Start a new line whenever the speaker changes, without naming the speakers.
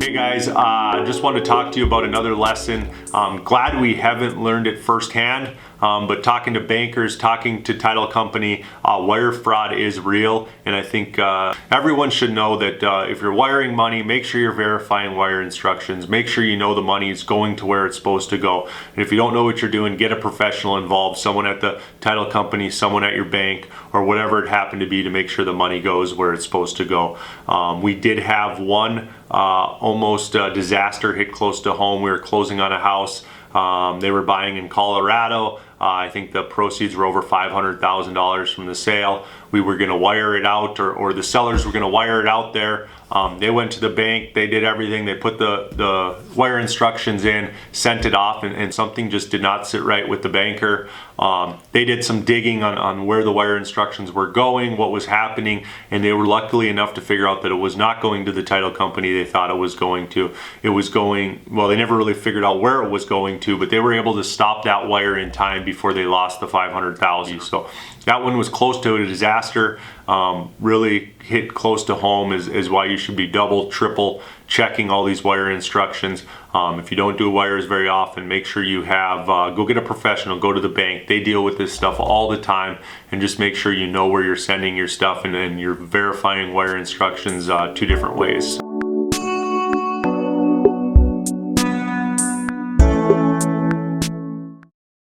Hey guys, just want to talk to you about another lesson. Glad we haven't learned it firsthand, but talking to bankers, talking to title company, wire fraud is real, and I think everyone should know that if you're wiring money, make sure you're verifying wire instructions. Make sure you know the money is going to where it's supposed to go. And if you don't know what you're doing, get a professional involved, someone at the title company, someone at your bank, or whatever it happened to be, to make sure the money goes where it's supposed to go. We did have one almost disaster hit close to home. We were closing on a house. They were buying in Colorado. I think the proceeds were over $500,000 from the sale. We were going to wire it out, or the sellers were going to wire it out there. They went to the bank, they did everything, they put the wire instructions in, sent it off, and something just did not sit right with the banker. They did some digging on where the wire instructions were going, what was happening, and they were luckily enough to figure out that it was not going to the title company they thought it was going to. It was going, well, they never really figured out where it was going to, but they were able to stop that wire in time before they lost the $500,000. So that one was close to a disaster. Really hit close to home is why you should be double, triple checking all these wire instructions. If you don't do wires very often, make sure you have, go get a professional, go to the bank. They deal with this stuff all the time, and just make sure you know where you're sending your stuff, and you're verifying wire instructions two different ways.